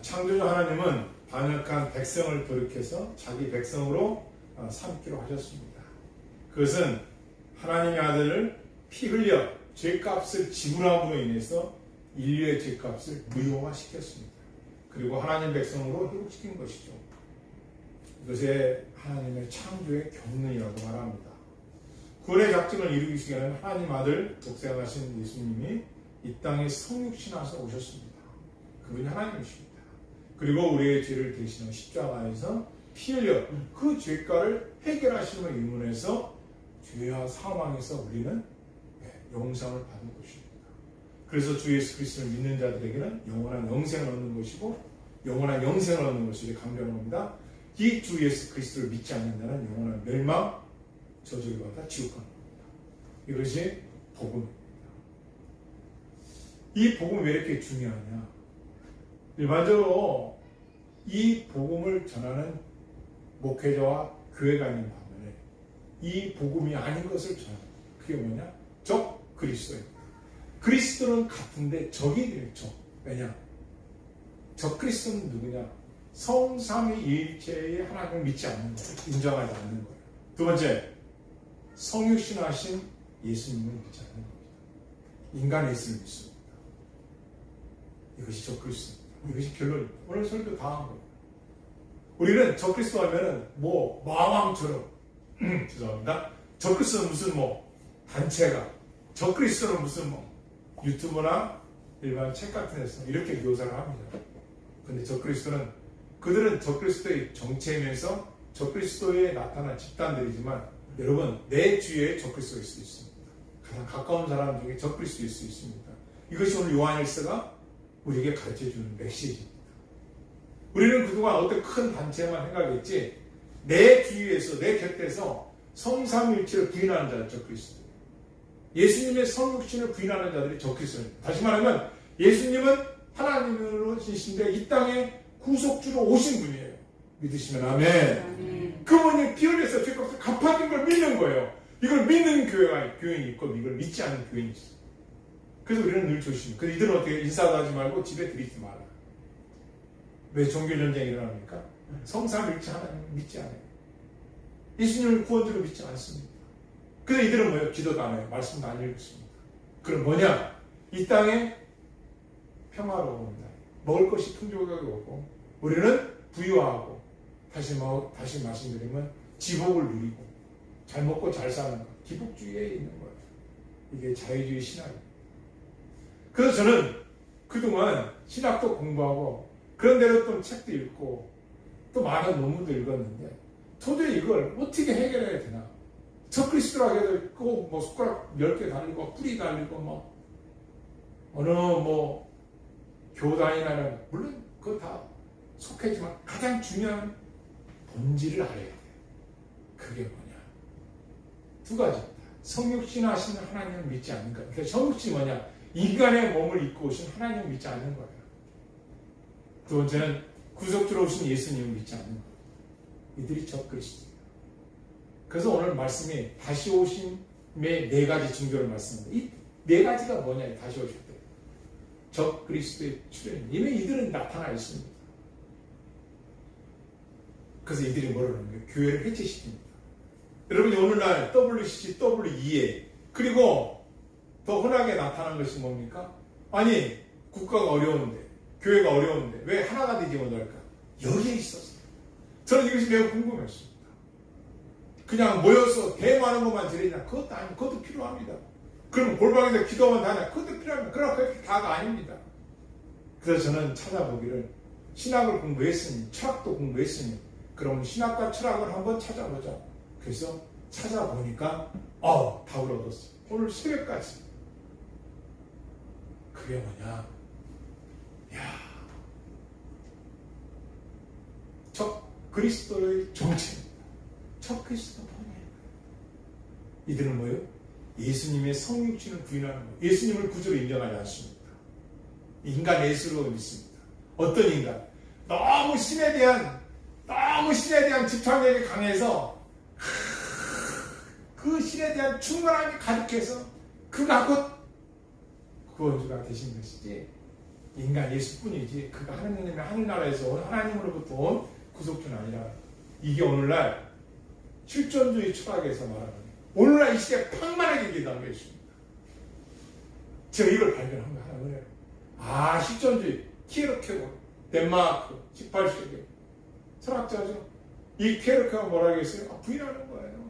창조주 하나님은 반역한 백성을 거룩해서 자기 백성으로 삼기로 하셨습니다. 그것은 하나님의 아들을 피 흘려 죄값을 지불함으로 인해서 인류의 죄값을 무효화시켰습니다. 그리고 하나님 백성으로 회복시킨 것이죠. 이것에 하나님의 창조의 경륜이라고 말합니다. 구원의 작정을 이루기 위해서는 하나님 아들 독생하신 예수님이 이 땅에 성육신하셔서 오셨습니다. 그분이 하나님이십니다. 그리고 우리의 죄를 대신한 십자가에서 피 흘려 그 죄가를 해결하심을 의문해서 죄와 사망에서 우리는 영생을 받은 것입니다. 그래서 주 예수 그리스도를 믿는 자들에게는 영원한 영생을 얻는 것이고 영원한 영생을 얻는 것이 강변합니다. 이 주 예수 그리스도를 믿지 않는 자는 영원한 멸망, 저주를 받아 지옥 가는 겁니다. 이것이 복음입니다. 이 복음이 왜 이렇게 중요하냐? 일반적으로 이 복음을 전하는 목회자와 교회가 있는 반면에 이 복음이 아닌 것을 전합니다. 그게 뭐냐? 적 그리스도입니다. 그리스도는 같은데 적이 돼요. 적. 왜냐? 적 그리스도는 누구냐? 성삼위일체의 하나님을 믿지 않는 거예요. 인정하지 않는 거예요. 두 번째, 성육신하신 예수님을 믿지 않는 겁니다. 인간 예수를 믿습니다. 이것이 적 그리스도입니다. 이것이 결론입니다. 오늘 설교 다 한 거예요. 우리는 적 그리스도 하면은 마왕처럼 죄송합니다. 적 그리스도는 무슨 단체가 적 그리스도는 무슨 유튜브나 일반 책 같은 데서 이렇게 묘사를 합니다. 근데 적 그리스도는 그들은 적 그리스도의 정체이면서 적 그리스도에 나타난 집단들이지만 여러분 내 주위에 적 그리스도일 수 있습니다. 가장 가까운 사람 중에 적 그리스도일 수 있습니다. 이것이 오늘 요한일서가 우리에게 가르쳐주는 메시지입니다. 우리는 그동안 어떤 큰 단체만 생각했지 내 주위에서 내 곁에서 성삼일체를 부인하는 자는 적 그리스도. 예수님의 성육신을 부인하는 자들이 적 그리스도입니다. 다시 말하면 예수님은 하나님으로 신신데 이 땅에 구속주로 오신 분이에요. 믿으시면 아멘. 그분이 피 흘려서 죄값을 갚아준 걸 믿는 거예요. 이걸 믿는 교인이 있고 이걸 믿지 않는 교인이 있어요. 그래서 우리는 늘 조심해요. 그래서 이들은 어떻게 인사도 하지 말고 집에 들이지 마라. 왜 종교전쟁이 일어납니까? 성삼일체 하나님을 믿지 않아요. 예수님을 구원주로 믿지 않습니다. 그래서 이들은 뭐예요? 기도도 안 해요. 말씀도 안 읽습니다. 그럼 뭐냐? 이 땅에 평화로움이다. 먹을 것이 풍족하게 오고 우리는 부유하고 다시 말씀드리면 지복을 누리고 잘 먹고 잘 사는 것. 기복주의에 있는 거예요. 이게 자유주의 신학입니다. 그래서 저는 그동안 신학도 공부하고 그런 대로 또 책도 읽고 또 많은 논문도 읽었는데 도저히 이걸 어떻게 해결해야 되나. 적 그리스도라고 해도 꼭 숟가락 10개 달리고 뿌리 달리고 어느 교단이나 물론 그거 다 속했지만 가장 중요한 본질을 알아야 돼요. 그게 뭐냐? 두 가지입니다. 성육신하신 하나님을 믿지 않는 것. 그러니까 성육신이 뭐냐? 인간의 몸을 입고 오신 하나님을 믿지 않는 거예요. 두 번째는 구속주로 오신 예수님을 믿지 않는 거예요. 이들이 적 그리스도예요. 그래서 오늘 말씀이 다시 오심의 4가지 징조를 말씀합니다. 이 4가지가 뭐냐? 다시 오실 때. 적 그리스도의 출현. 이미 이들은 나타나 있습니다. 그래서 이들이 뭐라는 거예요? 교회를 해체시킵니다. 여러분이 오늘날 WCC, WEA 그리고 더 흔하게 나타난 것이 뭡니까? 아니 국가가 어려운데 교회가 어려운데 왜 하나가 되지 못할까? 여기에 있었어요. 저는 이것이 매우 궁금했습니다. 그냥 모여서 대많은 것만 드리냐? 그것도 아니고 그것도 필요합니다. 그럼 골방에서 기도만 하냐? 그것도 필요합니다. 그러나 그게 다가 아닙니다. 그래서 저는 찾아보기를 신학을 공부했으니 철학도 공부했으니 그럼 신학과 철학을 한번 찾아보자. 그래서 찾아보니까 답을 얻었어요. 오늘 새벽까지. 그게 뭐냐? 적 그리스도의 정체입니다. 적 그리스도 뭐예요? 이들은 뭐예요? 예수님의 성육신을 부인하는 거예요. 예수님을 구주로 인정하지 않습니다. 인간 예수로 믿습니다. 어떤 인간? 너무 신에 대한 집착력이 강해서 그 신에 대한 충만함이 가득해서 그가 곧 구원주가 되신 것이지 인간 예수뿐이지 그가 하느님의 하늘나라에서 온 하나님으로부터 온 구속주는 아니라. 이게 오늘날 실존주의 철학에서 말하는 거예요. 오늘날 이 시대에 팡만하게 얘기하는 것입니다. 제가 이걸 발견한 거예요. 아, 실존주의 키에르케고 덴마크 18세기 철학자죠. 이 키에르케가 뭐라 하겠어요? 부인하는 거예요.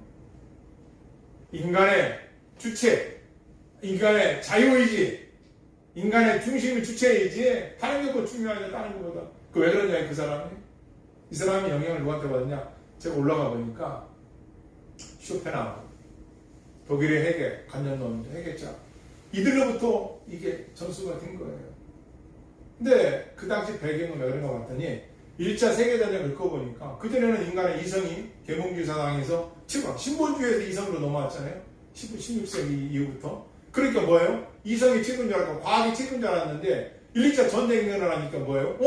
인간의 주체, 인간의 자유의지, 인간의 중심이 주체이지 다른 게 뭐 중요하냐 다른 것보다. 그 왜 그러냐 그 사람이? 이 사람이 영향을 누구한테 받았냐? 제가 올라가 보니까 쇼펜하우어, 독일의 해계, 관념론 해계자 이들로부터 이게 전수가 된 거예요. 근데 그 당시 배경은 왜 그런가 봤더니 1차 세계대전을 겪어보니까 그전에는 인간의 이성이 계몽주의 사상에서 신본주의에서 이성으로 넘어왔잖아요. 16세기 이후부터. 그러니까 뭐예요? 이성이 최고인 줄 알고 과학이 최고인 줄 알았는데 1, 2차 전쟁이 일어나니까 뭐예요?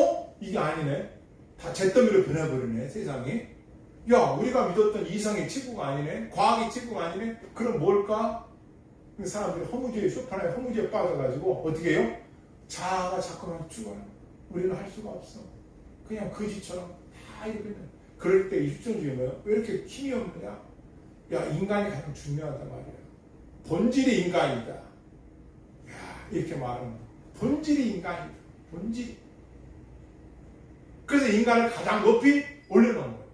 이게 아니네. 다 잿더미로 변해버리네 세상이. 야, 우리가 믿었던 이성이 최고가 아니네. 과학이 최고가 아니네. 그럼 뭘까? 사람들이 쇼펜하우어의 허무주의에 빠져가지고 어떻게 해요? 자아가 자꾸만 죽어요. 우리는 할 수가 없어. 그냥 거지처럼 다 이렇게. 그럴 때 이 실존주의 뭐예요? 왜 이렇게 힘이 없느냐? 야, 인간이 가장 중요하단 말이야. 본질이 인간이다. 야, 이렇게 말하는 거야. 본질이 인간이다. 본질이. 그래서 인간을 가장 높이 올려놓은 거예요.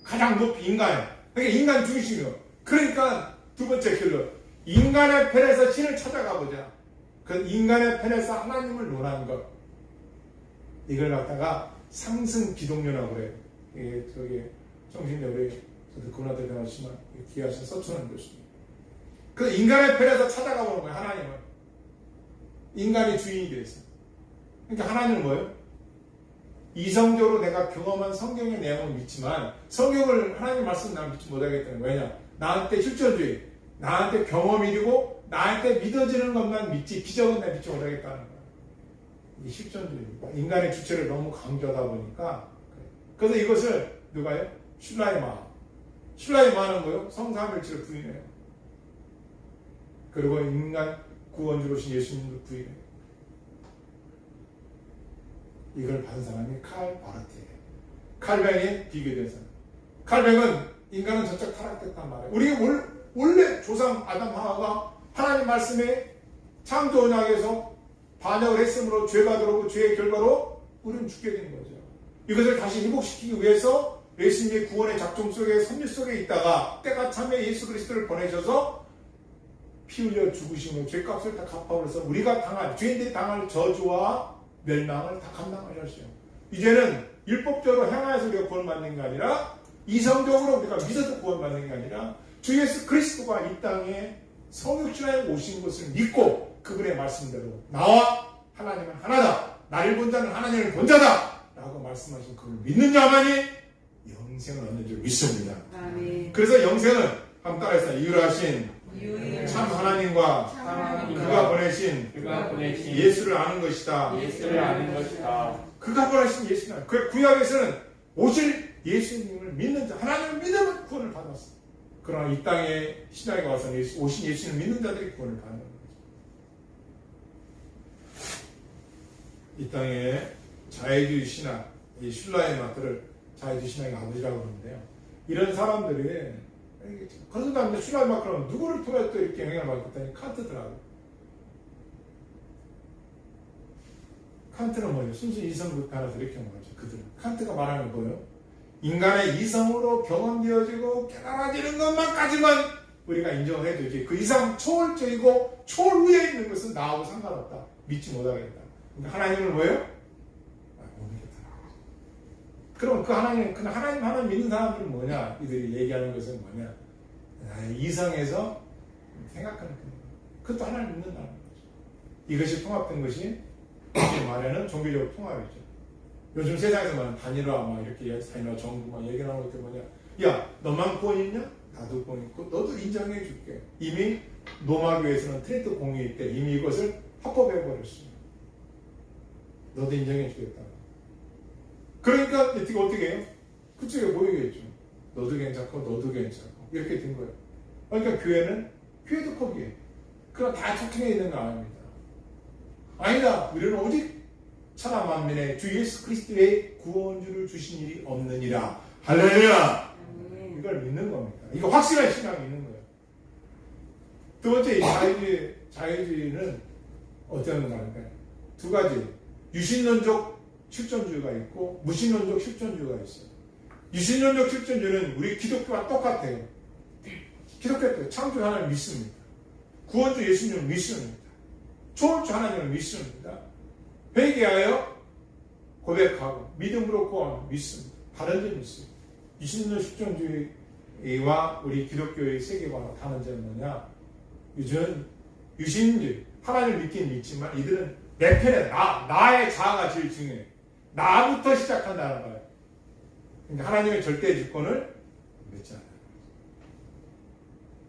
가장 높이 인간을. 그러니까 인간 중심이요. 그러니까 두 번째 결론. 인간의 편에서 신을 찾아가 보자. 그 인간의 편에서 하나님을 논하는 것. 이걸 갖다가 상승 기독론이라고 그래요. 이게 저기 정신력에 저도 그분한테 배웠지만 귀하신 서천원 교수님. 그 인간의 편에서 찾아가 보는 거예요. 하나님을. 인간이 주인이 돼서. 그러니까 하나님은 뭐예요? 이성적으로 내가 경험한 성경의 내용을 믿지만 성경을 하나님 말씀 나는 믿지 못하겠다는 거예요. 왜냐? 나한테 실존주의, 나한테 경험이고 나한테 믿어지는 것만 믿지 기적은 내가 믿지 못하겠다는 거예요. 이 실존주의입니다. 인간의 주체를 너무 강조하다 보니까. 그래서 이것을 누가요? 슐라이마는 뭐예요? 성삼일체를 부인해요. 그리고 인간 구원주로신 예수님도 부인해요. 이걸 받은 사람이 칼 바르트예요. 칼뱅에 비교된 사람. 칼뱅은 인간은 전적 타락됐단 말이에요. 우리가 원래 조상 아담 하와가 하나님 말씀에 창조 언약에서 반역을 했으므로 죄가 들어오고 죄의 결과로 우리는 죽게 된 거죠. 이것을 다시 회복시키기 위해서 예수님의 구원의 작정 속에 섭리 속에 있다가 때가 참에 예수 그리스도를 보내셔서 피 흘려 죽으심으로 죄값을 다 갚아버려서 우리가 죄인들이 당할 저주와 멸망을 다 감당하셨어요. 이제는 율법적으로 행하여서 우리가 구원받는 게 아니라 이성적으로 우리가 믿어서 구원받는 게 아니라 주 예수 그리스도가 이 땅에 성육신하에 오신 것을 믿고 그분의 말씀대로 나와 하나님은 하나다. 나를 본 자는 하나님을 본 자다. 라고 말씀하신 그걸 믿는 자만이 영생을 얻는 줄 믿습니다. 아멘. 그래서 영생은 한번 따라해서 유일하신 참 하나님과 그가 보내신 예수를 아는 것이다. 그가 보내신 예수는 그 구약에서는 오실 예수님을 믿는 자, 하나님을 믿으면 구원을 받았어. 그러나 이 땅에 신약에 와서 오신 예수님을 믿는 자들이 구원을 받는 거죠. 이 땅에 자유주의 신학, 이 슐라이마트를 자유주의 신학의 아버지라고 하는데요. 이런 사람들이 그래서 다음에 슐라이마트는 누구를 통해서 또 이렇게 영향을 받았더니 칸트더라고요. 칸트는 뭐예요? 순수 이성부터 하나서 이렇게 말하죠. 그들은. 칸트가 말하는 거예요. 인간의 이성으로 경험되어지고 깨달아지는 것만까지만 우리가 인정을 해주지 그 이상 초월적이고 초월위에 있는 것은 나하고 상관없다. 믿지 못하겠다. 그러니까 하나님을 뭐예요? 못 믿겠다. 그럼 그 하나님 믿는 사람들은 뭐냐? 이들이 얘기하는 것은 뭐냐? 이성에서 생각하는 거예요. 그것도 하나님 믿는다는 거죠. 이것이 통합된 것이 말에는 종교적 통합이죠. 요즘 세상에서 말하는 단일화 막 이렇게 단일화 정부 막 얘기하는 것도 뭐냐? 야, 너만 구원 있냐? 나도 구원 있고 너도 인정해 줄게. 이미 노마교에서는 트렌트 공의일 때 이미 이것을 합법해 버렸어. 너도 인정해 주겠다. 그러니까 어떻게 해요? 그쪽에 모이겠죠. 너도 괜찮고 너도 괜찮고 이렇게 된 거예요. 그러니까 교회도 포기해. 그럼 다 착해야 있는 거 아닙니다. 아니다. 우리는 오직 천하 만민의 주 예수 그리스도의 구원주를 주신 일이 없느니라. 할렐루야. 이걸 믿는 겁니다. 이거 확실한 신앙이 있는 거예요. 두 번째, 자유주의는 어떤 말일까요? 두 가지. 유신론적 실존주의가 있고 무신론적 실존주의가 있어요. 유신론적 실존주의는 우리 기독교와 똑같아요. 기독교 창조 하나님을 믿습니다. 구원주 예수님을 믿습니다. 초월주 하나님을 믿습니다. 회개하여 고백하고 믿음으로 구원 믿습니다. 다른 점이 있어요. 유신론 실존주의와 우리 기독교의 세계관과 다른 점은 뭐냐? 요즘 유신주의 하나님을 믿긴 믿지만 이들은 내 편에 나의 자아가 제일 중요해. 나부터 시작한다는 거예요. 그러니까 하나님의 절대 주권을 믿지 않아요.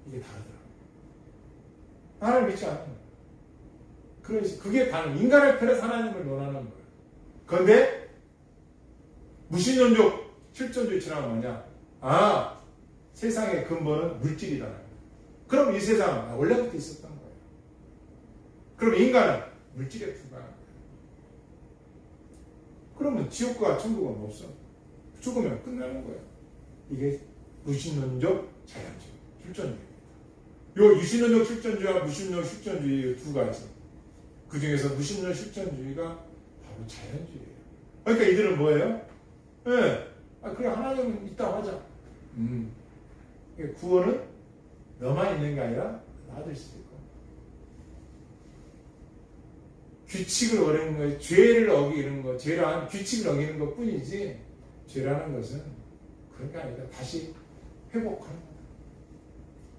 이게 다르더라고요. 하나님을 믿지 않는 거예요. 그래서 그게 다른 인간의 편에서 하나님을 논하는 거예요. 그런데 무신론적 실존주의처럼 뭐냐? 세상의 근본은 물질이다. 그럼 이 세상은 원래부터 있었던 거예요. 그럼 인간은 물질에 불과한 거예요. 그러면 지옥과 천국은 없어. 죽으면 끝나는 거예요. 이게 무신론적 자연주의, 실존주의입니다. 요 유신론적 실존주의와 무신론적 실존주의 두 가지. 그 중에서 무신론적 실존주의가 바로 자연주의예요. 그러니까 이들은 뭐예요? 그래 하나님은 있다고 하자. 구원은 너만 있는 게 아니라 나도 수도 있고. 규칙을 어기는 거, 죄를 어기는 거, 죄라는 규칙을 어기는 것 뿐이지, 죄라는 것은 그런 게 아니다. 다시 회복하는 거다.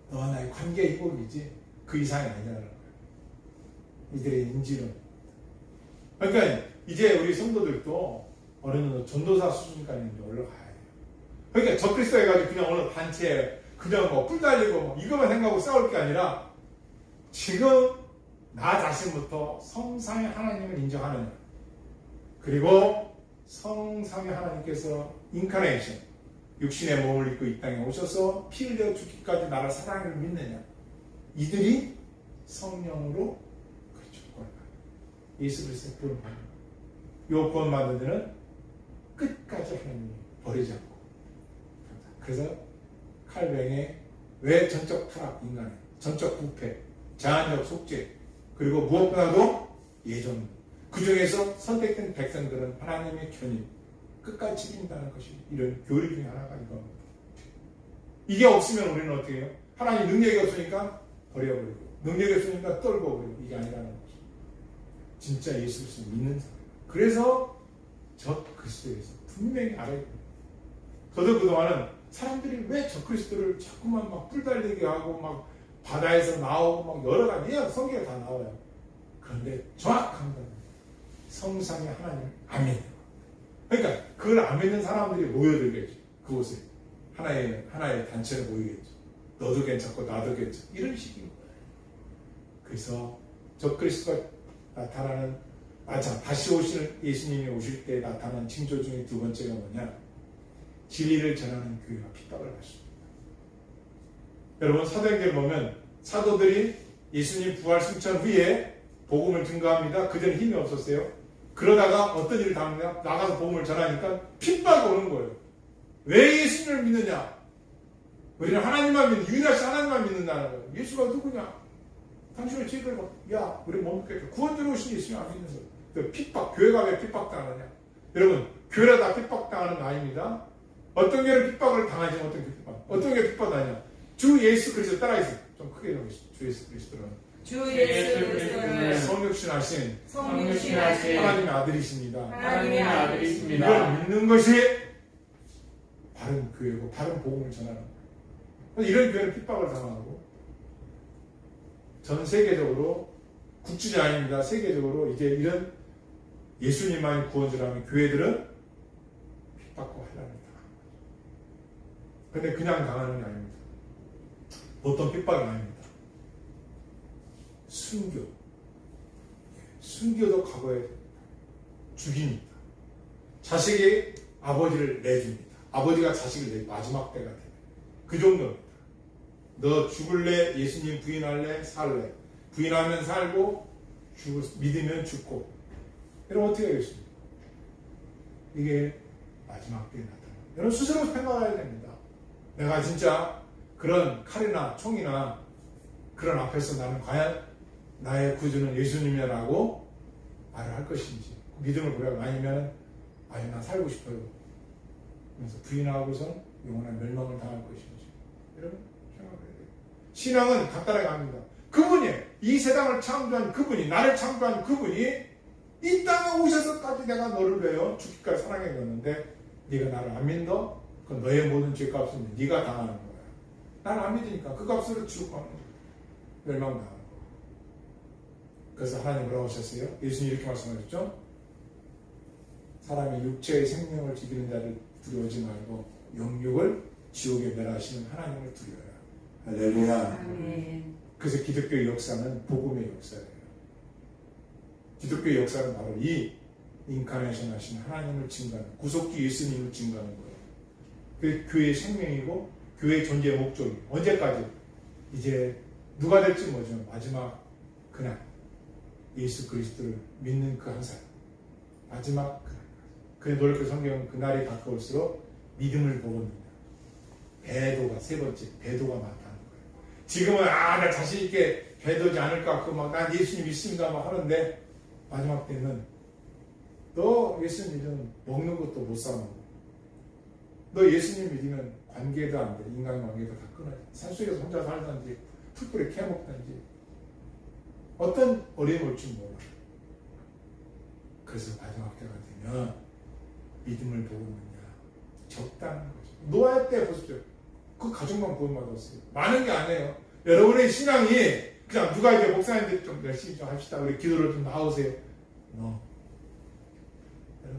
너와 나의 관계 회복이지, 그 이상이 아니라는 거예요. 이들의 인지론. 그러니까 이제 우리 성도들도 어느 정도 전도사 수준까지 올라가야 돼요. 그러니까 적그리스도 해가지고 그냥 어느 단체에 그냥 뿔 달리고 이것만 생각하고 싸울 게 아니라 지금 나 자신부터 성삼위 하나님을 인정하느냐. 그리고 성삼위 하나님께서 인카네이션, 육신의 몸을 입고 이 땅에 오셔서 피 흘려 죽기까지 나를 사랑을 믿느냐. 이들이 성령으로 그렇죠. 예수 그리스도의 구원 받는 거예요. 이 구원 받는 데는 끝까지 하나님이 버리지 않고. 그래서 칼뱅의 왜 전적 타락 인간의 전적 부패, 제한적 속죄, 그리고 무엇보다도 예전 그 중에서 선택된 백성들은 하나님의 견인 끝까지 지킨다는 것이 이런 교리 중에 하나가 이겁니다. 이게 없으면 우리는 어떻게 해요? 하나님 능력이 없으니까 버려버리고 능력이 없으니까 떨고 버리고 이게 아니라는 거죠. 진짜 예수 그리스도 믿는 사람. 그래서 적 그리스도에서 분명히 알아야 됩니다. 저도 그동안은 사람들이 왜 적 그리스도를 자꾸만 막 뿔달리게 하고 막 바다에서 나오고 막 여러 가지 성경에 다 나와요. 그런데 정확합니다. 성삼위 하나님 안 믿는 거. 그러니까 그걸 안 믿는 사람들이 모여들겠죠. 그곳에 하나의 단체로 모이겠죠. 너도 괜찮고 나도 괜찮고 이런 식인 거예요. 그래서 적그리스도가 나타나는 다시 오시는 예수님이 오실 때 나타나는 징조 중에 두 번째가 뭐냐? 진리를 전하는 교회가 핍박을 받습니다. 여러분 사도행전을 보면 사도들이 예수님 부활 승천 후에 복음을 증거합니다. 그전에 힘이 없었어요. 그러다가 어떤 일을 당하냐? 나가서 복음을 전하니까 핍박이 오는 거예요. 왜 예수님을 믿느냐? 우리는 하나님만 믿는, 유일하신 하나님만 믿는다는 거예요. 예수가 누구냐? 당신의 죄를 야, 우리 못 믿겠다. 구원주로 오신 예수님 안 믿는 거예요. 그 핍박, 교회가 왜 핍박당하느냐? 여러분, 교회가 다 핍박당하는 거 아닙니다. 어떤 교회는 핍박을 당하지 어떤 교회 핍박. 어떤 교회 핍박당하냐? 주 예수 그리스도 따라있어요. 좀 크게 적으시죠. 주 예수 그리스도는. 주 예수 그리스도는 성육신하신 성육신하신 하나님의 아들이십니다. 하나님의 아들이십니다. 이걸 믿는 것이 바른 교회고 바른 복음을 전하는 거예요. 이런 교회는 핍박을 당하고 전 세계적으로 국주지 아닙니다. 세계적으로 이제 이런 예수님만이 구원주라는 교회들은 핍박과 환란을 당합니다. 근데 그냥 당하는 게 아닙니다. 보통 핍박이 아닙니다. 순교도 각오해야 됩니다. 죽입니다. 자식이 아버지를 내줍니다. 아버지가 자식을 내 마지막 때가 됩니다. 그 정도입니다. 너 죽을래? 예수님 부인할래? 살래? 부인하면 살고 믿으면 죽고 여러분 어떻게 하겠습니까? 이게 마지막 때에 나타납니다. 여러분 스스로 생각해야 됩니다. 내가 진짜 그런 칼이나 총이나 그런 앞에서 나는 과연 나의 구주는 예수님이라고 말을 할 것인지 믿음을 고백하고 아니면 아니 난 살고 싶어요. 그래서 부인하고선 영원한 멸망을 당할 것인지 여러분 생각해야 돼요. 신앙은 간단하게 합니다. 그분이 이 세상을 창조한 그분이 나를 창조한 그분이 이 땅에 오셔서까지 내가 너를 위하여 죽기까지 사랑해줬는데 네가 나를 안 믿어? 그건 너의 모든 죄값은 네가 당하는 거야. 나를 안 믿으니까 그 값으로 지옥 가는 거야. 멸망당하는 거야. 그래서 하나님 뭐라고 하셨어요? 예수님 이렇게 말씀하셨죠? 사람이 육체의 생명을 죽이는 자를 두려워하지 말고 영육을 지옥에 멸하시는 하나님을 두려워해라. 할렐루야. 아멘. 그래서 기독교의 역사는 복음의 역사예요. 기독교의 역사는 바로 이 인카네이션 하신 하나님을 증거하는 구속주 예수님을 증거하는 거예요. 그 교회의 생명이고 교회의 존재의 목적이 언제까지? 이제 누가 될지 모르죠. 마지막 그날 예수 그리스도를 믿는 그 한 사람 마지막 그날. 그의 노력의 성경은 그날이 가까울수록 믿음을 보겁니다. 배도가 세 번째 배도가 많다는 거예요. 지금은 나 자신 있게 배도지 않을까 난 예수님 믿습니다 막 하는데 마지막 때는 너 예수님 믿으면 먹는 것도 못 사 먹고 너 예수님 믿으면 관계도 안 돼. 인간 관계도 다 끊어져. 산속에서 혼자 살든지 풀뿌리 캐먹든지 어떤 어려움이 올지 몰라. 그래서 마지막 때가 되면 믿음을 보고 있느냐 적당한 거죠. 노아 때 보십시오. 그 가족만 구원받았어요. 많은 게 아니에요. 여러분의 신앙이 그냥 누가 이제 목사님들 좀 열심히 좀 합시다. 우리 기도를 좀 나오세요. 여러분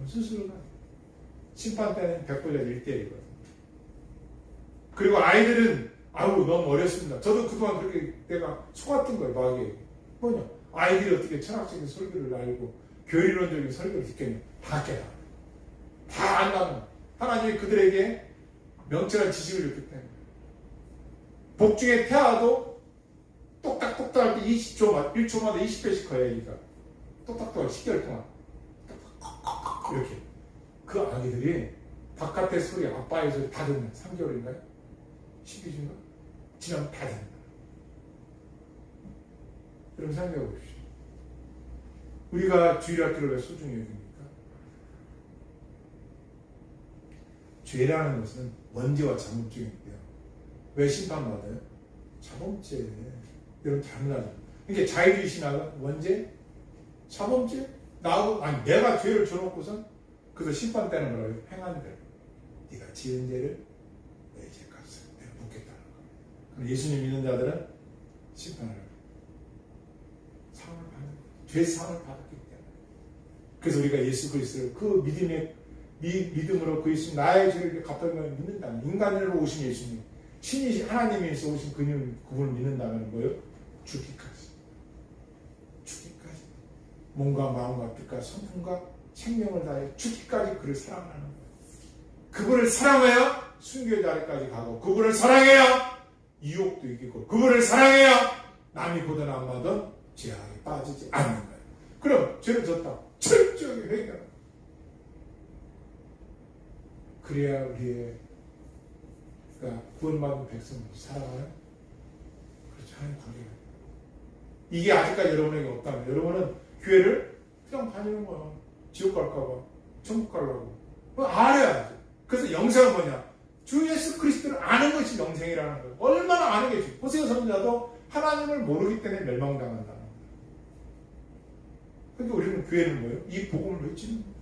스스로가 심판 때는 100% 1대1이거든요. 그리고 아이들은 너무 어렸습니다. 저도 그동안 그렇게 내가 속았던 거예요. 마귀에. 뭐냐? 아이들이 어떻게 철학적인 설교를 알고 교리론적인 설교를 듣겠냐? 다 깨달아. 다 안다는 하나님이 그들에게 명철한 지식을 줬기 때문에 복중에 태아도 똑딱똑딱 할 때 20초마다 1초마다 20배씩 커야 하니까 똑딱똑딱 10개월 동안 이렇게 그 아기들이 바깥의 소리 아빠의 소리 다 듣는 3개월인가요? 10일인가? 지나면 다 듣는 거예요. 여러분 생각해 보십시오. 우리가 주일학교를 왜 소중히 여깁니까? 죄라는 것은 원죄와 자범죄인데요. 왜 심판받아요? 자범죄. 여러분 당연하죠. 그러니까 자유주의 신학은 원죄, 자범죄, 내가 죄를 져놓고선 그래서 심판 때는 뭐라고 해요? 행한 대로 네가 지은 죄를 내 죄값을 내가 묻겠다는 거예요. 그럼 예수님 믿는 자들은 심판을 상을 받는 거예요. 죄상을 받았기 때문에. 그래서 우리가 예수 그리스도를 그 믿음으로 그 예수님 나의 죄를 갚아주면 믿는다면 인간으로 오신 예수님 신이 하나님에서 오신 그분을 믿는다면 뭐예요? 죽기까지 몸과 마음과 뜻과 성품과 생명을 다해 죽기까지 그를 사랑하는 거예요. 그분을 사랑해야 순교의 자리까지 가고 그분을 사랑해야 유혹도 이기고 그분을 사랑해야 남이 보던 안 받던 죄악에 빠지지 않는 거예요. 그럼 죄를 졌다 철저하게 회개하는 거예요. 그래야 우리의 구원받은 백성을 사랑하는 그렇지 않은 관계가 이게 아직까지 여러분에게 없다면 여러분은 교회를 그냥 다니는 거야. 지옥 갈까봐 천국 가려고 알아야지. 그래서 영생은 뭐냐? 주 예수 그리스도를 아는 것이 영생이라는 거예요. 얼마나 아는 게 중요해요. 호세아 선지자도 하나님을 모르기 때문에 멸망당한다는 거예요. 그러니까 우리는 교회는 뭐예요? 이 복음을 외치는 거예요.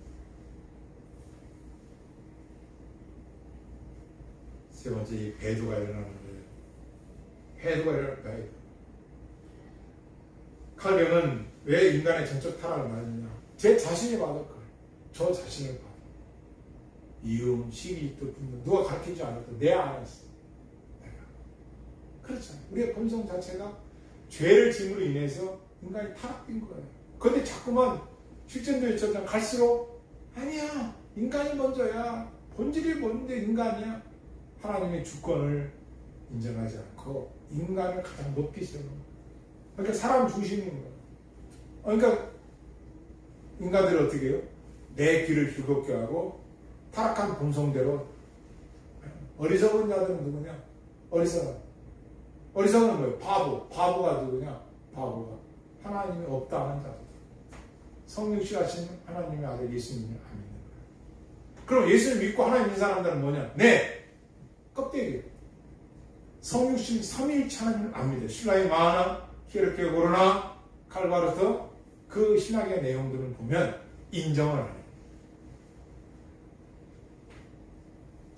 세 번째 이 배도가 일어나는 거예요. 배도가 일어날 거예요. 칼뱅은 왜 인간의 전적 타락을 말했느냐? 제 자신이 받을 거예요. 저 자신을 받아. 이음, 시기, 또 분노. 누가 가르치지 않았고 내 안에서 내가. 그렇잖아요. 우리의 본성 자체가 죄를 짐으로 인해서 인간이 타락된 거예요. 그런데 자꾸만 실전도의 전장 갈수록 아니야. 인간이 먼저야. 본질이 뭔데 인간이야. 하나님의 주권을 인정하지 않고 인간을 가장 높이 세우는 거예요. 그러니까 사람 중심인 거예요. 그러니까 인간들은 어떻게 해요? 내 귀를 즐겁게 하고 타락한 본성대로. 어리석은 자들은 누구냐? 어리석은 뭐예요? 바보가 누구냐? 바보가 하나님이 없다 하는 자들. 성육신하신 하나님의 아들 예수님을 안 믿는 거예요. 그럼 예수를 믿고 하나님 믿는 사람들은 뭐냐? 네, 껍데기. 성육신 삼위일체 하나님을 안 믿어요. 신라의 마하나, 히에르케 고르나, 칼바르트 그 신학의 내용들을 보면 인정을 안 해요.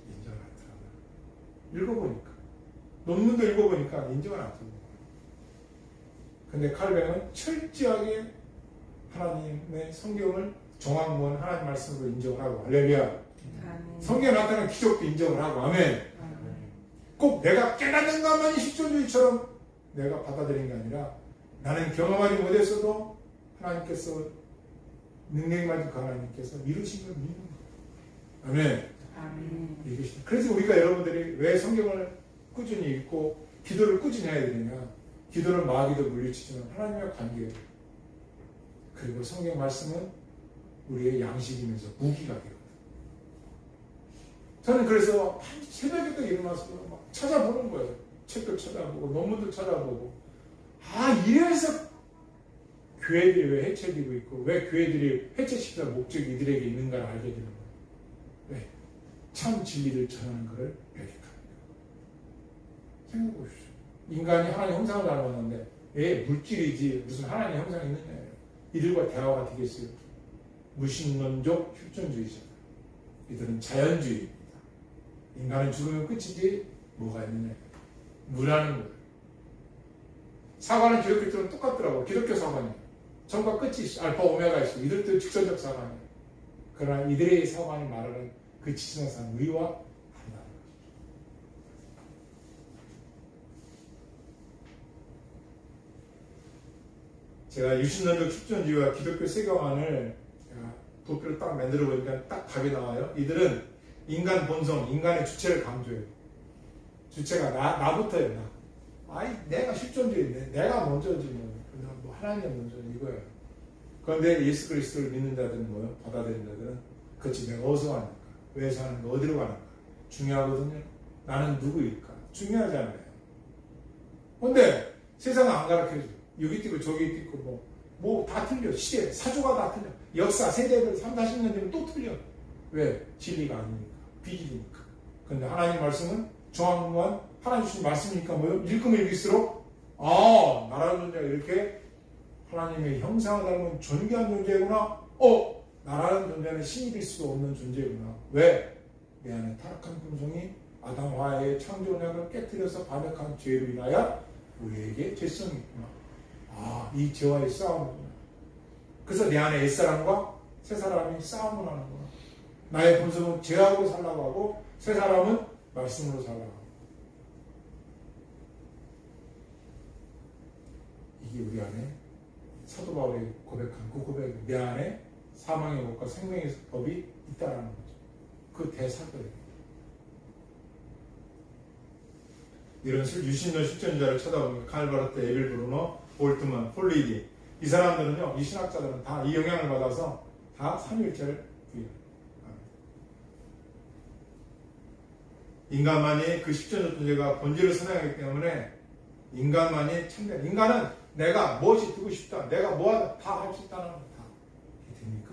인정을 안 하더라고요. 읽어보니까. 논문도 읽어보니까 인정을 안 하더라고요. 근데 칼뱅은 철저하게 하나님의 성경을 정황문 하나님 말씀으로 인정을 하고, 할렐루야. 성경에 나타난 기적도 인정을 하고, 아멘. 꼭 내가 깨닫는 것만이 십존주의처럼 내가 받아들이는 게 아니라 나는 경험하지 못했어도 하나님께서 능력이 많은 그 하나님께서 이루신 걸 믿는 거예요. 아멘. 이것이. 그래서 우리가 여러분들이 왜 성경을 꾸준히 읽고 기도를 꾸준히 해야 되느냐? 기도를 마귀도 물리치지만 하나님과 관계예요. 그리고 성경 말씀은 우리의 양식이면서 무기가 되거든요. 저는 그래서 새벽에도 일어나서 막 찾아보는 거예요. 책도 찾아보고 논문도 찾아보고. 이래서 교회들이 왜 해체되고 있고 왜 교회들이 해체시키는 목적이 이들에게 있는가를 알게 되는 거예요. 왜? 참 진리를 전하는 것을 배격합니다. 생각해 보십시오. 인간이 하나님 형상을 닮았는데 왜 물질이지 무슨 하나님 형상이 있느냐. 이들과 대화가 되겠어요. 무신론적 휴존주의자. 이들은 자연주의입니다. 인간은 죽으면 끝이지 뭐가 있느냐. 무라는 거예요. 사과는 기독교처럼 똑같더라고. 기독교 사과는 전과 끝이 있어. 알파 오메가 있어. 이들도 직선적 사과는. 그러나 이들의 사과를 말하는 그 지성상 우리와 다르다는 거죠. 제가 유신론적 축전주의와 기독교 세계관을 도표를 딱 만들어 보니까 딱 답이 나와요. 이들은 인간 본성, 인간의 주체를 강조해요. 주체가 나부터예요. 내가 실존주의인데 내가 먼저지 뭐 하나님이 먼저 이거예요. 그런데 예수 그리스도를 믿는 자들은 뭐예요? 받아들이는 자들은 그렇지 내가 어디서 왔는가? 왜 사는가? 어디로 가는가? 중요하거든요. 나는 누구일까? 중요하지 않아요. 그런데 세상은 안 가르쳐줘. 여기 뛰고 저기 뛰고 뭐 다 틀려. 시대, 사조가 다 틀려. 역사, 세대별 3, 40년 되면 또 틀려. 왜? 진리가 아니니까. 비질이니까. 그런데 하나님 말씀은 정확한 하나님 주신 말씀이니까 뭐예요? 읽으면 읽을수록 나라는 존재가 이렇게 하나님의 형상을 닮은 존귀한 존재구나. 나라는 존재는 신이 될 수도 없는 존재구나. 왜? 내 안에 타락한 본성이 아담 화의 창조력을 깨뜨려서 반역한 죄로 인하여 우리에게 죄성이 있구나. 이 죄와의 싸움이구나. 그래서 내 안에 옛사람과 새사람이 싸움을 하는구나. 나의 본성은 죄하고 살라고 하고 새사람은 말씀으로 살라고 하고. 이게 우리 안에 사도 바울이 고백한 그 고백, 내 안에 사망의 법과 생명의 법이 있다라는 거죠. 그 대사거예요. 이런 유신론 실존자를 쳐다보면 칼바르트, 에빌 브루너, 볼트만, 폴리디 이 사람들은요, 이 신학자들은 다 이 영향을 받아서 다 삼위일체를 부인합니다. 인간만이 그 십존적 존재가 본질을 선양하기 때문에 인간만이 참된 인간은 내가 무엇이 되고 싶다, 내가 뭐하다 다 할 수 있다는 거 다 이게 됩니까?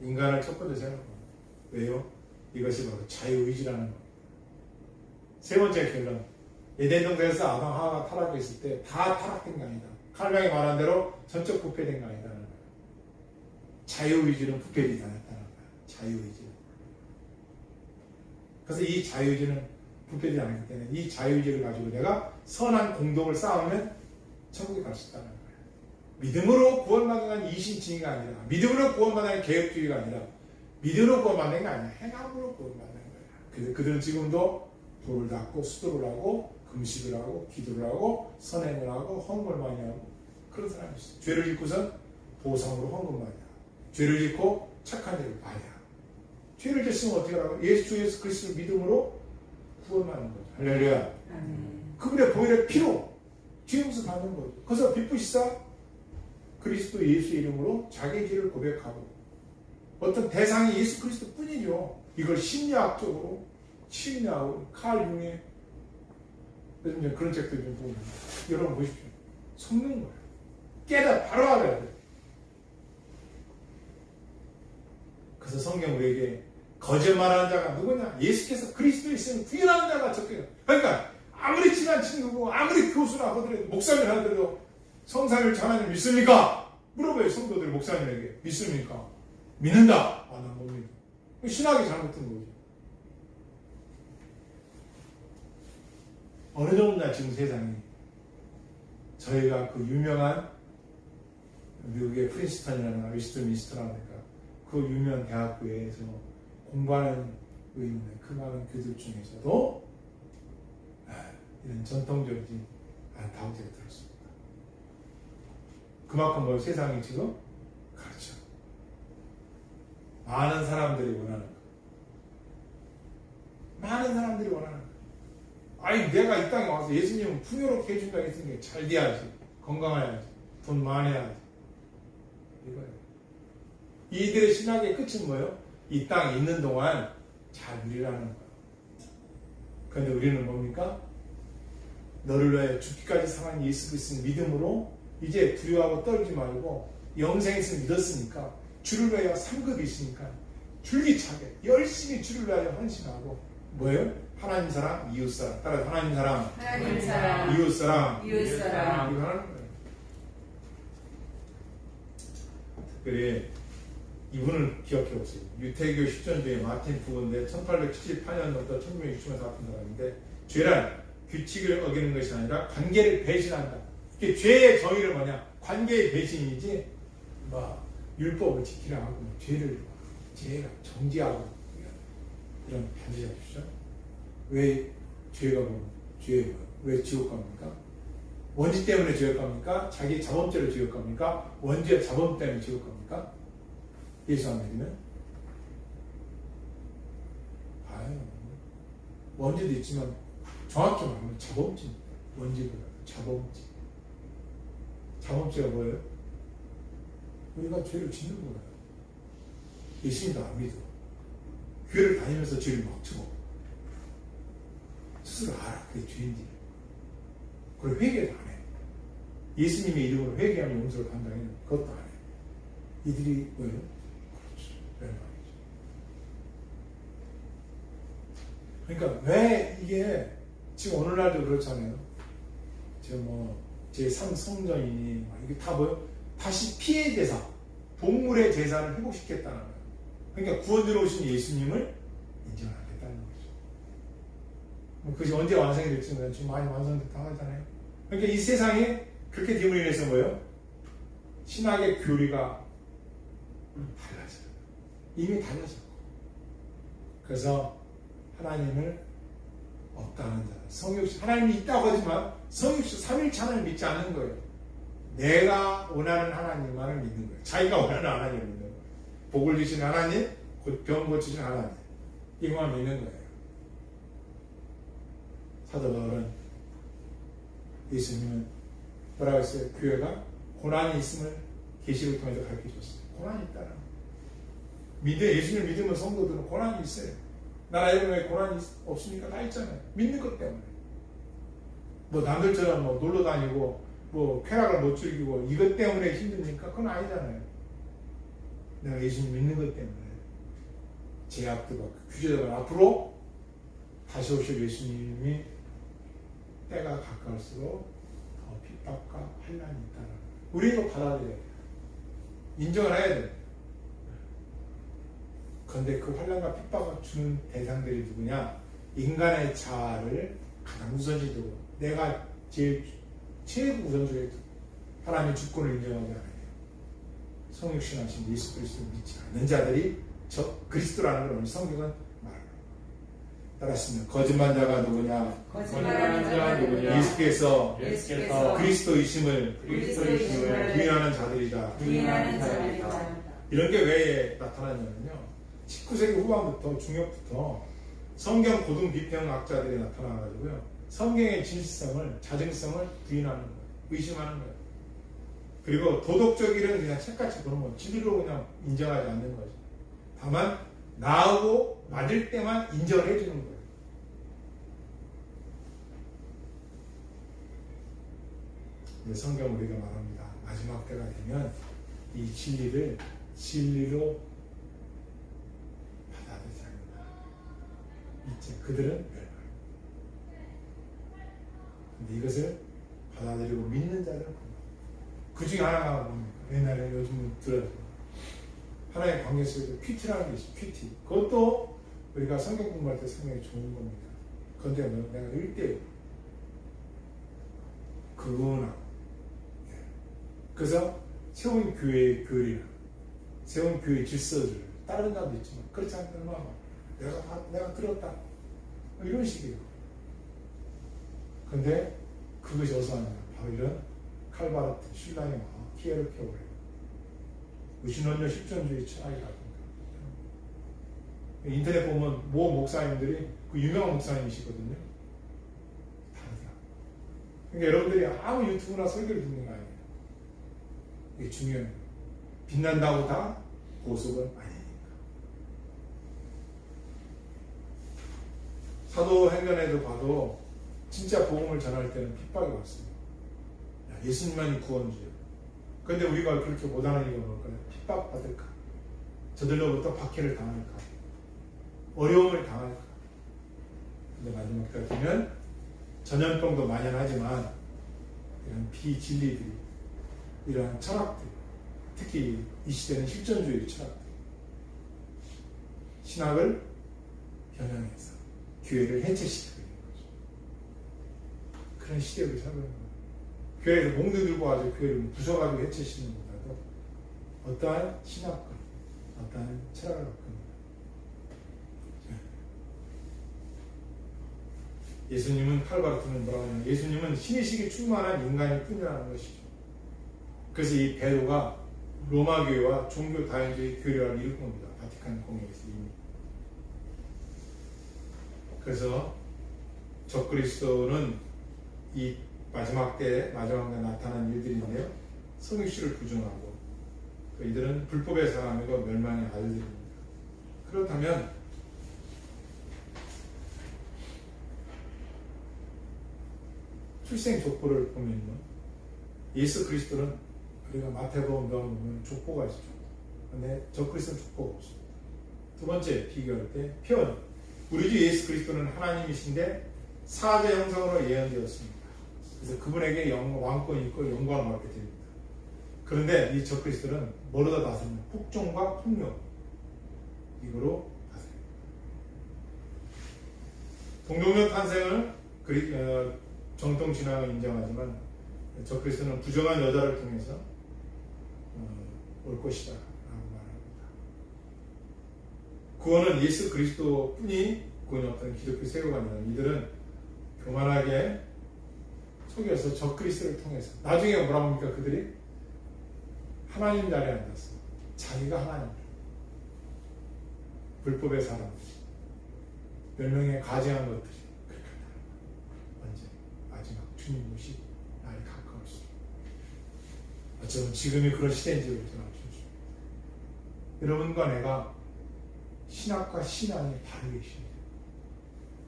인간을 첫 번째 생각합니다. 왜요? 이것이 바로 자유의지라는 겁니다. 세 번째 결론. 에덴 동산에서 아담 하와가 타락했을 때 다 타락된 게 아니다. 칼뱅이 말한 대로 전적 부패된 게 아니다는 거예요. 자유의지는 부패되지 않았다는 거예요. 자유의지는. 그래서 이 자유의지는 부패되지 않았기 때문에 이 자유의지를 가지고 내가 선한 공덕을 쌓으면 천국에 갈 수 있다는 거예요. 믿음으로 구원받는 이신칭의가 아니라, 믿음으로 구원받는 개혁주의가 아니라, 믿음으로 구원받는 게 아니라 행함으로 구원받는 거예요. 그래서 그들은 지금도 돌을 닦고 수도를 하고 금식을 하고 기도를 하고 선행을 하고 헌금을 많이 하고 그런 사람이 있어요. 죄를 짓고선 보상으로 헌금 많이 하고 죄를 짓고 착한 일을 많이 하고 죄를 짓으면 어떻게 하라고? 주 예수 그리스도를 믿음으로 구원받는 거죠. 할렐루야. 그분의 보혈의 피로 죄용서 받는 거죠. 그래서 빚부시사 그리스도 예수 이름으로 자기 죄를 고백하고 어떤 대상이 예수 그리스도 뿐이죠. 이걸 심리학적으로 심리하고 칼 융의 요즘 이제 그런 책들 좀 보면 여러분 보십시오. 속는 거예요. 바로 알아야 돼요. 그래서 성경 우리에게 거짓말하는 자가 누구냐? 예수께서 그리스도에 있으면 부인하는 자가 적혀요. 그러니까 아무리 친한 친구고 아무리 교수나 하더라도 목사님 하더라도 성삼일체 하나님 믿습니까? 물어봐요. 성도들이 목사님에게 믿습니까? 믿는다. 아, 난 못 믿어. 신학이 잘못된 거죠. 어느 정도나 지금 세상이 저희가 그 유명한 미국의 프린스턴이라는 웨스트민스터라고 하니까 그 유명 대학교에서 공부하는 있는 그 많은 교들 중에서도 이런 전통적이지 않다고 제가 들었습니다. 그만큼 뭐 세상이 지금 그렇죠. 많은 사람들이 원하는 거. 많은 사람들이 원하는 거. 아니 내가 이 땅에 와서 예수님은 풍요롭게 해준다고 했으니까 잘 돼야지. 건강해야지. 돈 많아야지. 이거예요. 이들의 신학의 끝은 뭐예요? 이 땅에 있는 동안 잘 누리라는 거예요. 그런데 우리는 뭡니까? 너를 위해 죽기까지 상한 예수 그리스도의 믿음으로 이제 두려워하고 떨지 말고 영생에서 믿었으니까 주를 위하여 3급이 있으니까 줄기차게 열심히 주를 위하여 헌신하고 뭐예요? 하나님 사랑, 이웃 사랑. 따라서 하나님 사랑, 하나님 사랑, 이웃 사랑, 이웃 사랑. 이거 하는 거예요. 특별히 이분을 기억해 보세요. 유태교 10전주의 마틴 부부인데 1878년부터 1960년에 살았던 사람인데 죄란 규칙을 어기는 것이 아니라 관계를 배신한다. 이게 죄의 정의를 뭐냐? 관계의 배신이지 뭐 율법을 지키라 하고 뭐 죄를 정지하고 이런 반지 잡으시죠. 왜 죄가 뭐 죄예요? 왜 지옥 갑니까? 원죄 때문에 지옥 갑니까? 자기 자범죄로 지옥 갑니까? 원죄 자범 때문에 지옥 갑니까? 예수 안 믿으면? 아유, 원죄도 있지만 정확히 말하면 자범죄, 원죄보다 자범죄. 자범죄가 뭐예요? 우리가 죄를 짓는 거예요. 예수님도 안 믿어. 교회를 다니면서 죄를 막 쳐. 스스로 알아. 그게 죄인지. 그걸 회개도 안 해. 예수님의 이름으로 회개하면 용서를 받는다. 그것도 안 해. 이들이 뭐예요? 그렇죠. 그러니까 왜 이게 지금 오늘날도 그렇잖아요. 지금 뭐 제3 성전이니 이게 다 뭐예요? 다시 피해 제사, 동물의 제사를 회복시켰다는 거예요. 그러니까 구원으로 오신 예수님을 인정하겠다는 거죠. 뭐 그것이 언제 완성이 될지는 지금 많이 완성됐다고 하잖아요. 그러니까 이 세상에 그렇게 됨으로 인해서 뭐예요? 신학의 교리가 달라져요. 이미 달라졌고. 그래서 하나님을 없다는 자, 성육신, 하나님이 있다고 하지만 성육신 3일째 하나님 믿지 않는 거예요. 내가 원하는 하나님만을 믿는 거예요. 자기가 원하는 하나님을 믿는 거예요. 복을 주시는 하나님, 곧 병 고치시는 하나님, 이것만 믿는 거예요. 사도 바울은 예수님은 뭐라고 했어요? 교회가 고난이 있음을 계시를 통해서 가르쳐줬어요. 고난이 있다는 거예요. 예수님을 믿으면 성도들은 고난이 있어요. 나라 여러분에 고난이 없으니까 다 있잖아요. 믿는 것 때문에. 뭐 남들처럼 뭐 놀러 다니고 뭐 쾌락을 못 즐기고 이것 때문에 힘드니까 그건 아니잖아요. 내가 예수님 믿는 것 때문에 제약도 받고 규제도 받고 앞으로 다시 오실 예수님이 때가 가까울수록 더 핍박과 환난이 있다는 거예요. 우리가 받아들여야 돼요. 인정을 해야 돼요. 그런데 그 환난과 핍박을 주는 대상들이 누구냐? 인간의 자아를 가장 우선시 두고 내가 제일 최고 우선적으로 하나님의 주권을 인정하지 않아요. 성육신하신 예수 그리스도를 믿지 않는 자들이 저 그리스도라는 걸 성경은 말합니다. 따랐습니다. 거짓말자가 누구냐? 거짓말하는 자가 누구냐? 예수께서 그리스도이심을 부인하는 자들이다. 부인하는 자들이다. 이런 게 왜 나타나냐면요. 19세기 후반부터 중엽부터 성경 고등 비평학자들이 나타나가지고요. 성경의 진실성을, 자증성을 부인하는 거예요. 의심하는 거예요. 그리고 도덕적 일은 그냥 책같이 보는 거 진리로 그냥 인정하지 않는 거죠. 다만 나하고 맞을 때만 인정을 해주는 거예요. 성경 우리가 말합니다. 마지막 때가 되면 이 진리를 진리로 받아들이지 않는다. 이제 그들은 멸망. 근데 이것을 받아들이고 믿는 자들은 그 중에 하나가 뭡니까? 옛날에 요즘 들어요. 하나의 관계 속에서 큐티라는 게 있어요. 큐티. 그것도 우리가 성경 공부할 때 상당히 좋은 겁니다. 그런데 내가 1대1 그거나 그래서 세운 교회의 교리나 세운 교회의 질서를 따르는 사람도 있지만 그렇지 않은 사람은 내가 들었다 이런 식이에요. 근데 그것이 어디서 왔냐? 바로 이런 칼바르트, 신라임화, 키에르케오레 무신론적 실존주의 차이가 인터넷 보면 모 목사님들이 그 유명한 목사님이시거든요. 다르다. 그러니까 여러분들이 아무 유튜브나 설교를 듣는 거 아니에요. 이게 중요한 거예요. 빛난다고 다 보석은 아니니까. 사도행전에도 봐도 진짜 복음을 전할 때는 핍박이 왔어요. 야, 예수님만이 구원주예요. 그런데 우리가 그렇게 못하는 이유가 뭘까요? 핍박받을까? 저들로부터 박해를 당할까? 어려움을 당할까? 근데 마지막 때 되면 전염병도 만연하지만 이런 비진리들이 이러한 철학들, 특히 이 시대는 실존주의 철학들, 신학을 변형해서 교회를 해체시키고 있는 거죠. 그런 시대를 살고 있는 거예요. 교회에서 몽둥이 들고 와서 교회를 부숴가지고 해체시키는 것보다도 어떠한 신학과, 어떠한 철학을 갖고 있는 예수님은 칼바르트는 뭐라고 하냐면 예수님은 신의식에 충만한 인간일 뿐이라는 것이죠. 그래서 이 베드로가 로마 교회와 종교 다인주의 교회를 이룰 겁니다. 바티칸 공회에서 이미. 그래서 적그리스도는 이 마지막에 나타난 일들인데요. 성육실을 부정하고 이들은 불법의 사람이고 멸망의 아들들입니다. 그렇다면 출생 족보를 보면요. 예수 그리스도는 우리가 마태복음 보면 족보가 있죠. 근데 적그리스도는 족보가 없습니다. 두 번째 비교할 때 표현. 우리 주 예수 그리스도는 하나님이신데 사자 형상으로 예언되었습니다. 그래서 그분에게 왕권이 있고 영광을 받게 됩니다. 그런데 이 적그리스도는 뭐로다 다스립니다. 폭정과 폭력 이거로 다스립니다. 동정녀 탄생을 정통 신앙을 인정하지만 적그리스도는 부정한 여자를 통해서 올 것이다 라고 말합니다. 구원은 예수 그리스도뿐이 구원이 없다는 기독교 세계가 아니라 이들은 교만하게 속여서 적그리스도를 통해서 나중에 뭐라고 합니까? 그들이 하나님 자리에 앉았어. 자기가 하나님. 불법의 사람들, 멸명에 가증한 것들이 그렇게 한다는 거예요. 언제? 마지막 주님 오시 날이 가까울수록. 어쩌면 지금이 그런 시대인지를 저는 알려주십니다. 여러분과 내가 신학과 신앙이 다르게 있습니다.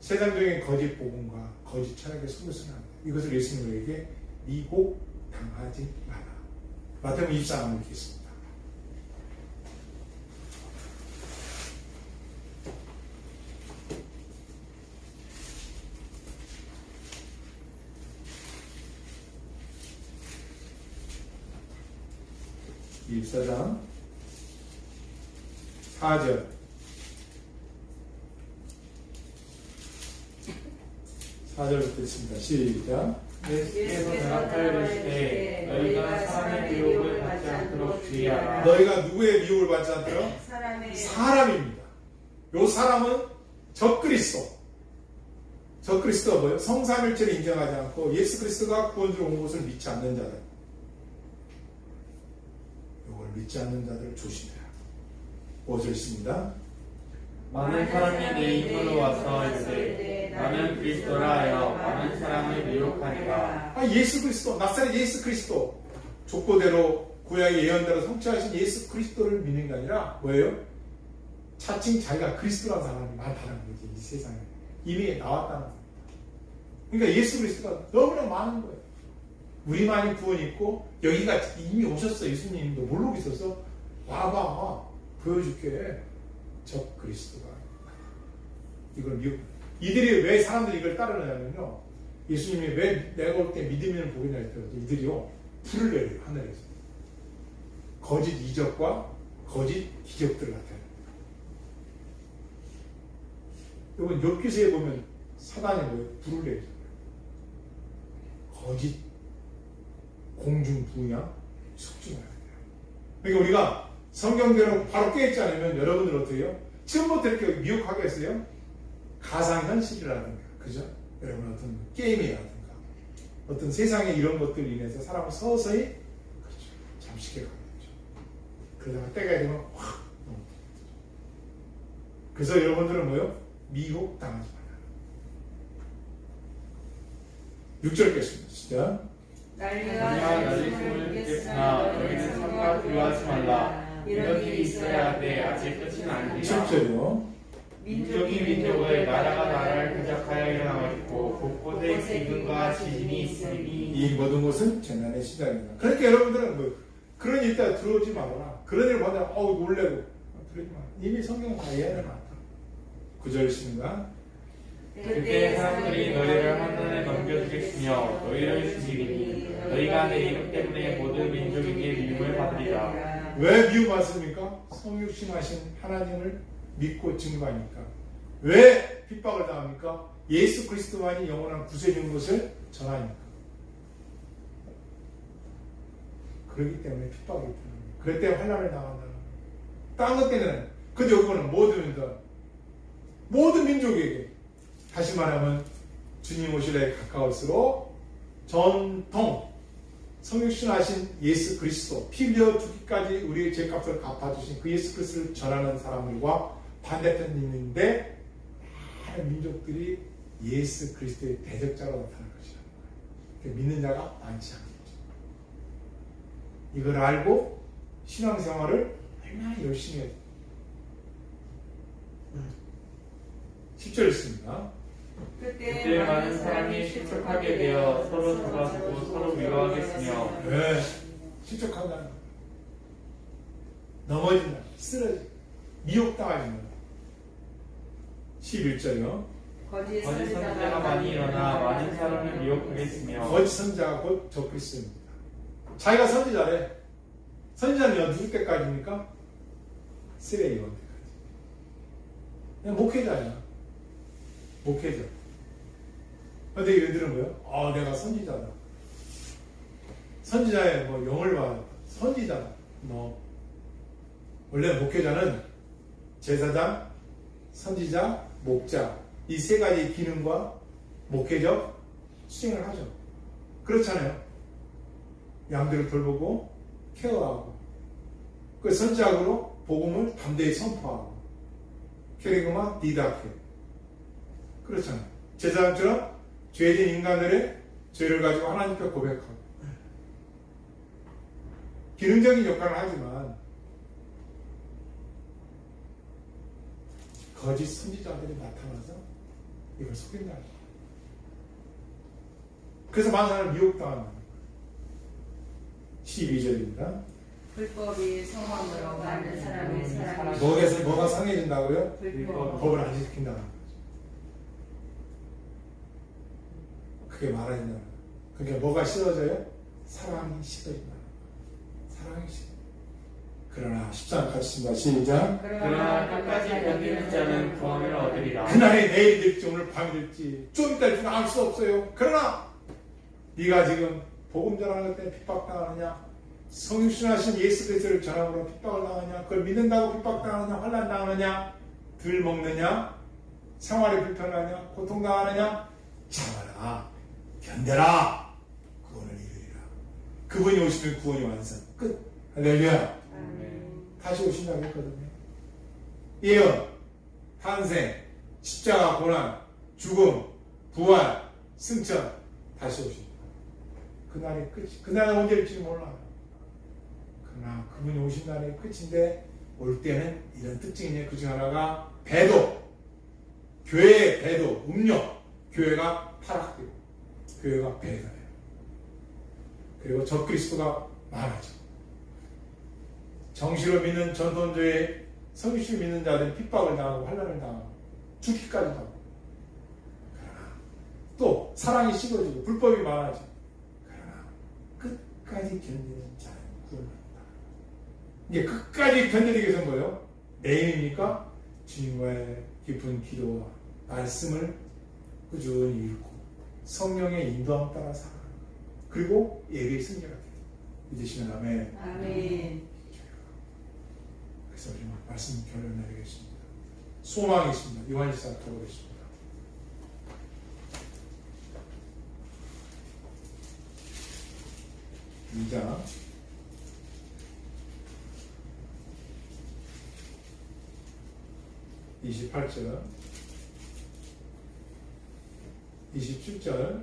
세상적인 거짓 복음과 거짓 철학에 속여서는 안 돼요. 이것을 예수님 우리에게 미혹당하지 마라. 마태복음 24장 읽겠습니다. (24장) 4절 4절부터 있습니다. 시작. 예수께서 대답하시되 너희가 사람의 미혹을 받지 않도록 주의하라. 너희가 누구의 미혹을 받지 않도록? 사람입니다. 요 사람은 적그리스도. 적그리스도가 뭐예요? 성삼일체를 인정하지 않고 예수 그리스도가 구원주로 온 것을 믿지 않는 자들. 이걸 믿지 않는 자들을 조심해라. 5절 있습니다. 많은 사람이 내 이름으로 와서 이르되 나는 그리스도라 하여 많은 사람을 미혹하리라. 예수 그리스도, 낯설의 예수 그리스도 족보대로 구약의 예언대로 성취하신 예수 그리스도를 믿는 게 아니라 뭐예요? 자칭 자기가 그리스도라는 사람이 많다는 거지. 이 세상에 이미 나왔다는 겁니다. 그러니까 예수 그리스도가 너무나 많은 거예요. 우리만이 구원이 있고 여기가 이미 오셨어. 예수님도 모르고 있어서 와봐 보여줄게. 저 그리스도가 이걸 이들이 왜 사람들이 이걸 따르냐면요, 예수님이 왜 내가 올 때 믿으면 보겠냐 했더니 이들이요 불을 내려요. 하늘에서 거짓 이적과 거짓 기적들을 나타내요. 여러분 욥기서에 보면 사단이 뭐예요? 불을 내죠. 거짓 공중 부양 숙주해야 돼요. 그러니까 우리가 성경대로 바로 깨닫지 않으면 여러분들 어떻게 해요? 처음부터 이렇게 미혹하게 했어요? 가상현실이라든가, 그죠? 여러분 어떤 게임이라든가 어떤 세상의 이런 것들로 인해서 사람을 서서히 그렇죠. 잠식해 가는 거죠. 그러다가 때가 되면 확 넘어가죠. 그래서 여러분들은 뭐예요? 미혹당하지 말아요. 6절 겠습니다. 시작. 난리가 날이 숨을 듣겠으나 너희는 삼가 두려워하지 말라. 이런 일이 있어야 돼. 아직 끝은 아니라. 7절이요. 민족이 민족을, 나라가 나라를 대적하여 일어나고 있고 곳곳에 기근과 지진이 있으니 이 모든 것은 재난의 시작입니다. 그러니까 여러분들은 뭐 그런 일 있다가 들어오지 말아라. 그런 일 보다 놀래고 그러지 마라. 이미 성경은 다 이해해놨다. 9절 있습니다. 그때 사람들이 너희를 환난에 넘겨주겠으며 너희를 죽이리니 너희가 내 이름 때문에 모든 민족에게 미움을 받으리라. 왜 미움받습니까? 성육신하신 하나님을 믿고 증거하니까. 왜 핍박을 당합니까? 예수 그리스도만이 영원한 구세주인 것을 전하니까. 그렇기 때문에 핍박이 있다는 거예요. 그럴 때 환난을 당한다는 거예요. 딴 것 때문에. 근데 여기는 모든 민족에게, 다시 말하면 주님 오실 날 가까울수록 전통 성육신하신 예수 그리스도, 피 흘려 죽기까지 우리의 죄값을 갚아주신 그 예수 그리스도를 전하는 사람들과 반대편이 있는데, 많은 민족들이 예수 그리스도의 대적자로 나타날 것이라는 거예요. 믿는 자가 많지 않겠죠. 이걸 알고 신앙생활을 얼마나 열심히 해야 돼요. 10절 있습니다. 그때 많은 사람이 실족하게 되어 서로 잡아주고 서로 위로하겠으며. 네, 실족한다는 거예요. 넘어진다, 쓰러진다, 미혹당하진다. 11절이요. 거짓 선지자가 많이 일어나 많은 사람을 미혹하겠으며. 거짓 선지자가 곧 저 그리스도입니다. 자기가 선지자래. 선지자는 누구 때까지입니까? 쓰레기 원 때까지. 그냥 목회자야. 목회자. 근데 얘들은 뭐예요? 내가 선지자다. 선지자의 영을 받았다. 선지자다. 원래 목회자는 제사장, 선지자, 목자, 이 세 가지 기능과 목회적 수행을 하죠. 그렇잖아요. 양들을 돌보고 케어하고, 그 선지자로 복음을 담대히 선포하고, 케리그마 디다케. 그렇잖아요. 제사장처럼 죄진 인간들의 죄를 가지고 하나님께 고백하고, 기능적인 역할을 하지만 거짓 선지자들이 나타나서 이걸 속인다. 그래서 많은 사람을 미혹당하는 거예요. 12절입니다. 불법이 성함으로 많은 사람의 사랑이 뭐가 상해진다고요? 불법 법을 안 지킨다는 거죠. 그게 말하는 거예요. 그러니까 뭐가 싫어져요? 사랑이 싫어진다. 사랑이 싫어. 그러나 13 같이 읽습니다. 시작. 그러나 끝까지 견디는 자는 구원을 얻으리라. 그날이 내일 될지 오늘 밤이 될지 좀 이따 될지는 알 수 없어요. 그러나 네가 지금 복음 전하는 것 때문에 핍박당하느냐, 성육신하신 예수 그리스도를 전함으로 핍박을 당하느냐, 그걸 믿는다고 핍박당하느냐, 환난 당하느냐, 들 먹느냐, 생활이 불편하냐, 고통당하느냐, 참아라, 견뎌라, 구원을 이루리라. 그분이 오시면 구원이 완성. 끝. 할렐루야. 다시 오신다고 했거든요. 예언, 탄생, 십자가, 고난, 죽음, 부활, 승천, 다시 오신다. 그날이 끝이. 그날은 언제일지 몰라요. 그러나 그분이 오신다는 게 끝인데 올 때는 이런 특징이에요. 그중 하나가 배도, 교회의 배도, 음료, 교회가 타락되고 교회가 배가 돼요. 그리고 적그리스도가 많아져. 정시로 믿는 전통주의 성실히 믿는 자들은 핍박을 당하고 환난을 당하고 죽기까지 하고, 그러나 또 사랑이 식어지고 불법이 많아지고, 그러나 끝까지 견디는 자는 구원받는다. 이게 끝까지 견디기 위해서는 뭐예요? 내 힘입니까? 주님과의 깊은 기도와 말씀을 꾸준히 읽고 성령의 인도함 따라 살아가는 것. 그리고 예배의 승리가 돼요. 믿으시면 아멘. 아멘. 그래서 우리 말씀 결론 내리겠습니다. 소망이 있습니다. 요한일서 보겠습니다. 이 2장 28절 27절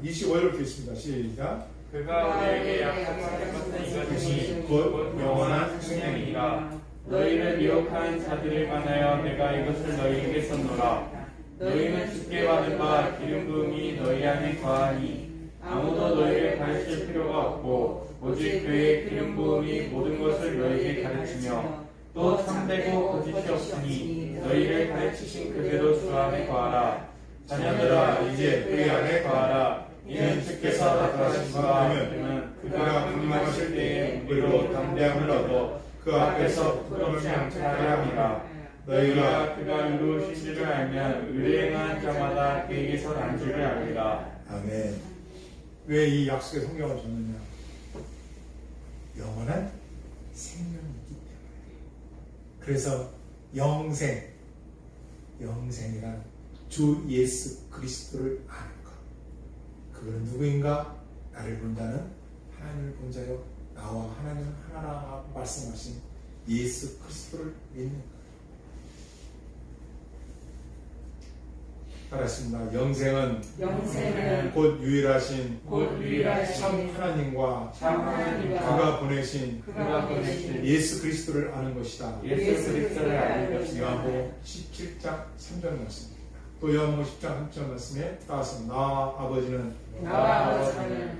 25절부터 있습니다. 시작. 그가 우리에게 약속하신 것은 이것이니 곧 영원한 생명이니라. 너희를 미혹하는 자들을 만하여 내가 이것을 너희에게 썼노라. 너희는 주께 받은 바 기름 부음이 너희 안에 거하니 아무도 너희를 가르칠 필요가 없고 오직 그의 기름 부음이 모든 것을 너희에게 가르치며 또 참되고 거짓이 없으니 너희를 가르치신 그대로 주 안에 거하라. 자녀들아 이제 그의 안에 거하라. 이는 주께서 나타나신 바 되면 그가 강림하실 때에 우리로 담대함을 얻어 그 앞에서 부끄럽지 않게 하려 합니다. 너희가 그가 의로우신 줄을 알면 의를 행한 자마다 그에게서 난 줄을 압니다. 아멘. 왜 이 약속의 성경을 줬느냐? 영원한 생명이 있기 때문에. 그래서 영생이란 주 예수 그리스도를 아는 것. 그분은 누구인가? 나를 본다는 하나님을 본 자요 나와 하나님은 하나라 말씀하신 예수 그리스도를 믿는 것. 따라했습니다. 영생은 곧 유일하신 참 하나님과 그가 보내신 예수 그리스도를 아는 것이다. 예수 그리스도를 아는 것이다. 요한복음 17장 3절 말씀입니다. 또 요한복음 10장 3절 말씀에 따라서 나와 아버지는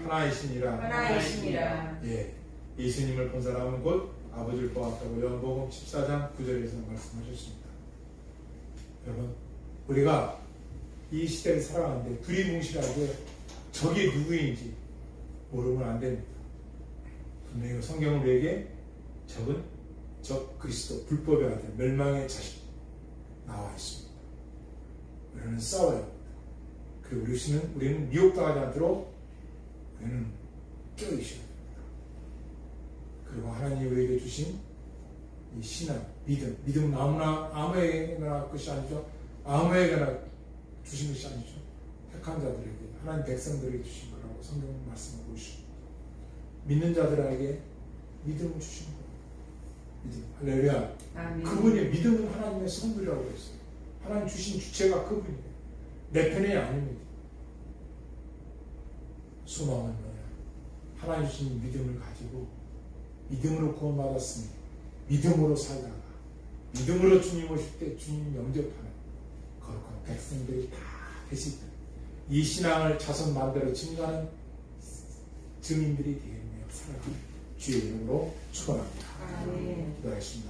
하나이시니라. 예, 예수님을 본 사람은 곧 아버지를 보았다고 요한복음 14장 9절에서 말씀하셨습니다. 여러분, 우리가 이 시대를 살아가는데 두리뭉실하게 적이 누구인지 모르면 안 됩니다. 분명히 성경은 우리에게 적은 적 그리스도 불법의 아들 멸망의 자식 나와 있습니다. 우리는 싸워야 합니다. 그리고 우리는 미혹당하지 않도록 우리는 깨어있어야 됩니다. 그리고 하나님이 우리에게 주신 이 신앙, 믿음은 아무에게나 것이 아니죠. 아무에게나 주신 것이 아니죠. 택한 자들에게, 하나님 백성들에게 주신 거라고 성경은 말씀하고 있습니다. 믿는 자들에게 믿음을 주신 거예요. 믿음. 할렐루야. 그분의 믿음은 하나님의 선물이라고 했어요. 하나님 주신 주체가 그분이에요. 내 편이 아닙니다. 소망은 뭐냐? 하나님 주신 믿음을 가지고 믿음으로 구원받았으니 믿음으로 살다가 믿음으로 주님 오실 때 주님 영접하는 거룩한 백성들이 다 되실 때 이 신앙을 자손 만대로 증거하는 증인들이 되겠네요. 살아가는 주의 이름으로 축원합니다. 기도하겠습니다.